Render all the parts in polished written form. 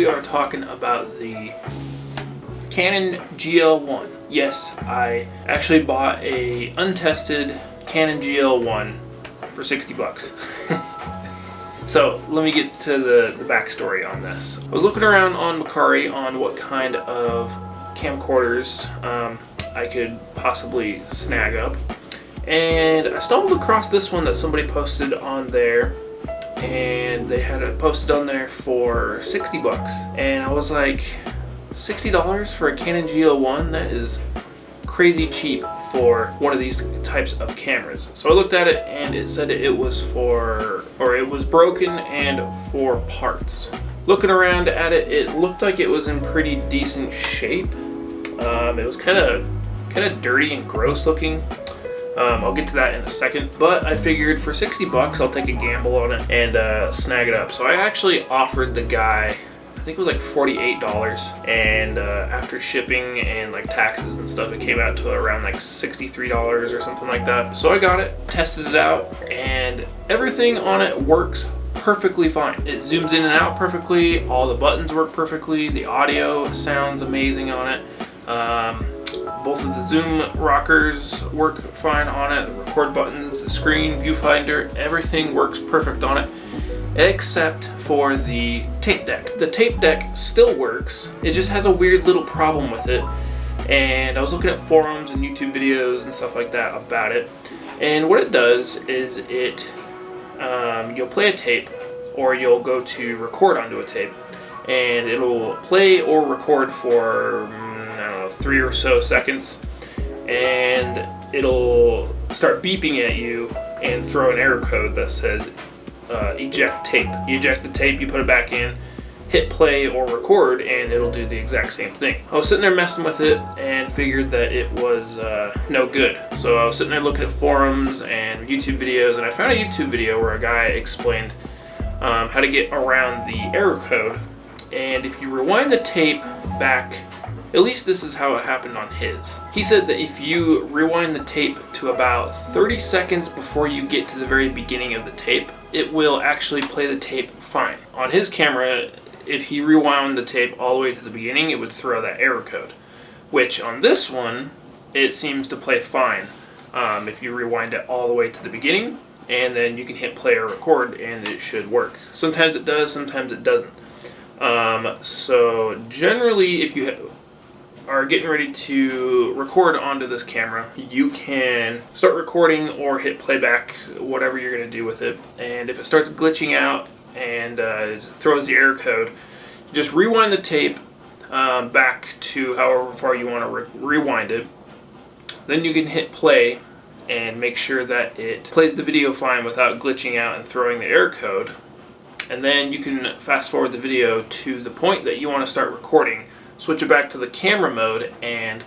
we are talking about the Canon GL1. Yes, I actually bought a untested Canon GL1 for 60 bucks. So let me get to the backstory on this. I was looking around on Macari on what kind of camcorders I could possibly snag up, and I stumbled across this one that somebody posted on there, and they had it posted on there for 60 bucks, and I was like, $60 for a Canon GL1? That is crazy cheap for one of these types of cameras. So I looked at it and it said it was broken and for parts. Looking around at it, it looked like it was in pretty decent shape. It was kind of dirty and gross looking. I'll get to that in a second, but I figured for 60 bucks I'll take a gamble on it and snag it up. So I actually offered the guy, I think it was like $48, and after shipping and like taxes and stuff, it came out to around like $63 or something like that. So I got it, tested it out, and everything on it works perfectly fine. It zooms in and out perfectly, all the buttons work perfectly, the audio sounds amazing on it. Both of the zoom rockers work fine on it, the record buttons, the screen, viewfinder, everything works perfect on it, except for the tape deck. The tape deck still works, it just has a weird little problem with it, and I was looking at forums and YouTube videos and stuff like that about it, and what it does is you'll play a tape, or you'll go to record onto a tape, and it'll play or record for 3 or so seconds, and it'll start beeping at you and throw an error code that says eject tape. You eject the tape, you put it back in, hit play or record, and it'll do the exact same thing. I was sitting there messing with it and figured that it was no good. So I was sitting there looking at forums and YouTube videos, and I found a YouTube video where a guy explained how to get around the error code. And if you rewind the tape back, at least this is how it happened on his. He said that if you rewind the tape to about 30 seconds before you get to the very beginning of the tape, it will actually play the tape fine. On his camera, if he rewound the tape all the way to the beginning, it would throw that error code, which on this one, it seems to play fine. If you rewind it all the way to the beginning, and then you can hit play or record, and it should work. Sometimes it does, sometimes it doesn't. So generally, if you are getting ready to record onto this camera, you can start recording or hit playback, whatever you're going to do with it. And if it starts glitching out and throws the error code, just rewind the tape back to however far you want to rewind it. Then you can hit play and make sure that it plays the video fine without glitching out and throwing the error code. And then you can fast forward the video to the point that you want to start recording, switch it back to the camera mode, and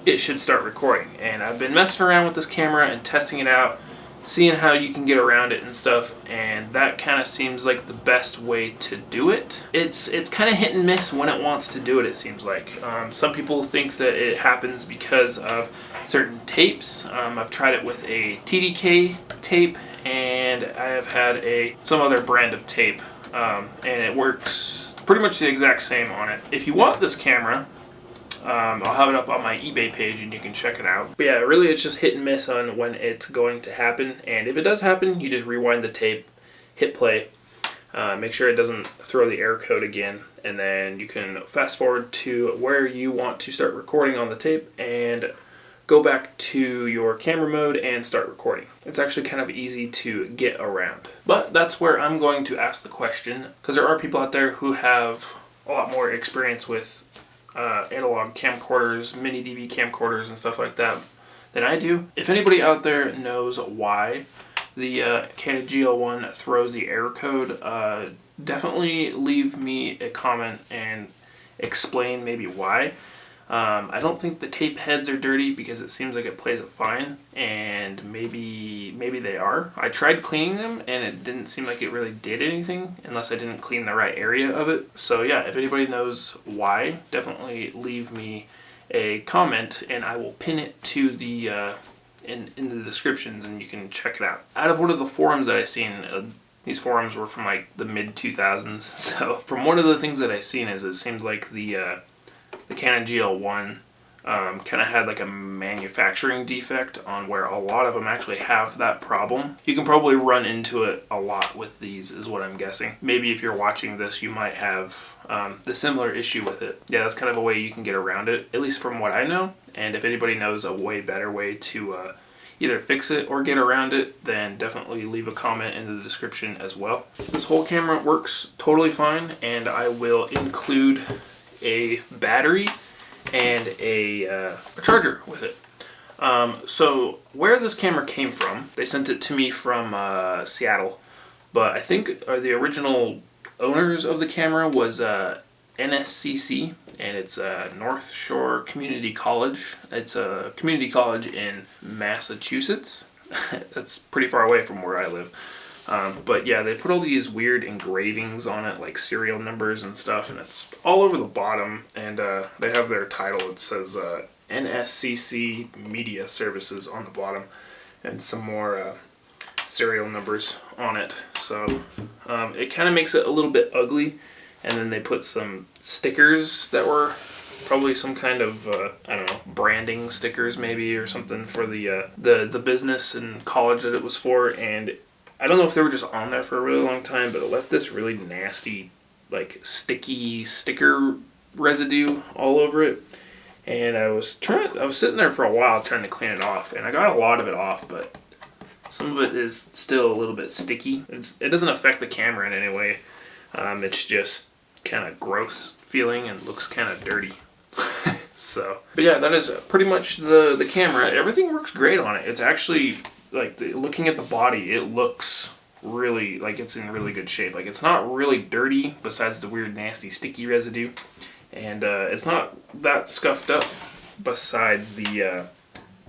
it should start recording. And I've been messing around with this camera and testing it out, seeing how you can get around it and stuff, and that kind of seems like the best way to do it. It's kind of hit and miss when it wants to do it, it seems like. Some people think that it happens because of certain tapes. I've tried it with a TDK tape, and I have had some other brand of tape, and it works pretty much the exact same on it. If you want this camera, I'll have it up on my eBay page and you can check it out. But yeah, really it's just hit and miss on when it's going to happen, and if it does happen, you just rewind the tape, hit play, make sure it doesn't throw the error code again, and then you can fast forward to where you want to start recording on the tape and go back to your camera mode and start recording. It's actually kind of easy to get around. But that's where I'm going to ask the question, because there are people out there who have a lot more experience with analog camcorders, mini DV camcorders and stuff like that than I do. If anybody out there knows why the Canon GL1 throws the error code, definitely leave me a comment and explain maybe why. I don't think the tape heads are dirty because it seems like it plays it fine, and maybe they are. I tried cleaning them and it didn't seem like it really did anything unless I didn't clean the right area of it. So yeah, if anybody knows why, definitely leave me a comment and I will pin it to the in the descriptions and you can check it out. Out of one of the forums that I've seen, These forums were from like the mid 2000s. So from one of the things that I've seen is it seemed like the Canon GL1 kind of had like a manufacturing defect on where a lot of them actually have that problem. You can probably run into it a lot with these is what I'm guessing. Maybe if you're watching this you might have the similar issue with it. Yeah, that's kind of a way you can get around it, at least from what I know. And if anybody knows a way better way to either fix it or get around it, then definitely leave a comment in the description as well. This whole camera works totally fine, and I will include a battery and a charger with it. So where this camera came from, they sent it to me from Seattle, but I think the original owners of the camera was NSCC, and it's North Shore Community College. It's a community college in Massachusetts. That's pretty far away from where I live. But yeah, they put all these weird engravings on it, like serial numbers and stuff, and it's all over the bottom. And they have their title. It says NSCC Media Services on the bottom, and some more serial numbers on it. So it kind of makes it a little bit ugly. And then they put some stickers that were probably some kind of I don't know, branding stickers maybe or something for the business and college that it was for. And I don't know if they were just on there for a really long time, but it left this really nasty, like sticky sticker residue all over it. And I was sitting there for a while trying to clean it off, and I got a lot of it off, but some of it is still a little bit sticky. It doesn't affect the camera in any way. It's just kind of gross feeling and looks kind of dirty. So, but yeah, that is pretty much the camera. Everything works great on it. It's actually, like, looking at the body, it looks really, like, it's in really good shape. Like, it's not really dirty besides the weird nasty sticky residue, and it's not that scuffed up besides the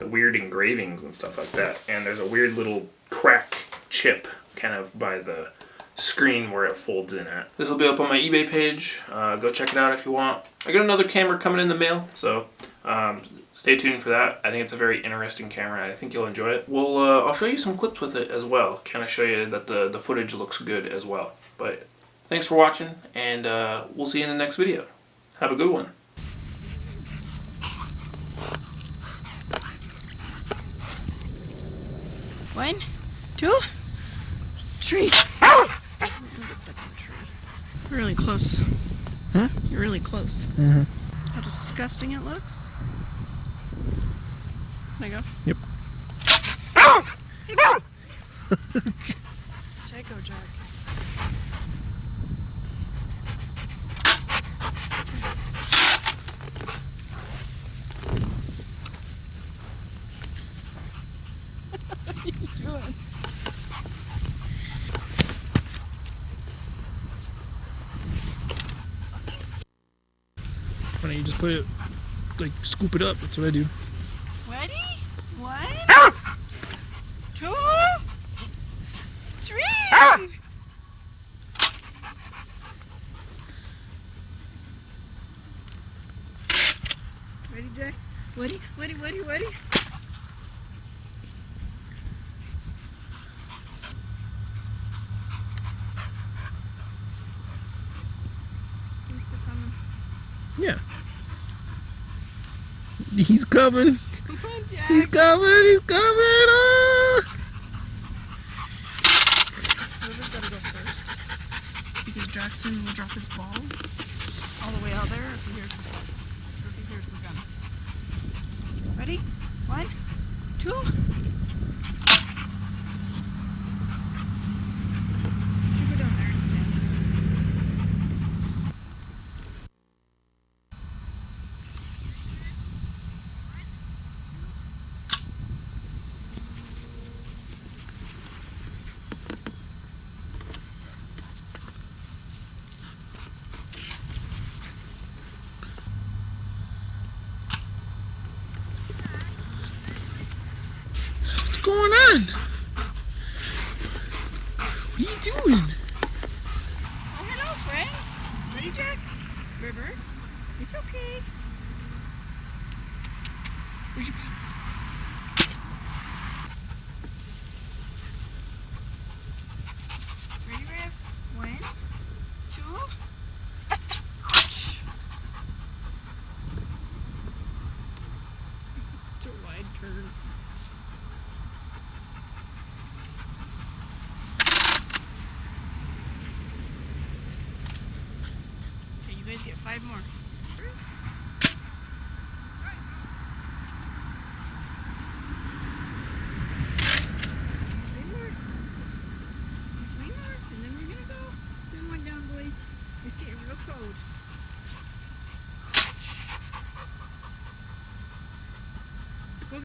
weird engravings and stuff like that. And there's a weird little crack chip kind of by the screen where it folds in at. This will be up on my eBay page. Go check it out if you want. I got another camera coming in the mail, so stay tuned for that. I think it's a very interesting camera. I think you'll enjoy it. I'll show you some clips with it as well. Kind of show you that the footage looks good as well. But thanks for watching, and we'll see you in the next video. Have a good one. One, two, three. You're really close. Huh? You're really close. Mm-hmm. How disgusting it looks. There you go. Yep. Psycho Jack. What are you doing? Why don't you just put it, like, scoop it up? That's what I do. Ready? 1, 2, 3. Ready, Jack? Ready? Ready? Ready? Ready? Yeah. He's coming. Come on, Jack. He's coming. He's coming. Ah! Whoever's gotta go first. Because Jackson will drop his ball all the way out there if he hears the ball. Or if he hears the gun. Ready? 1, 2. You should go down there and stand. What's going on? What are you doing? Oh, hello, friend. Ready, Jack? River? It's okay. Where's your pop? bird. Okay, you guys get 5 more. 3.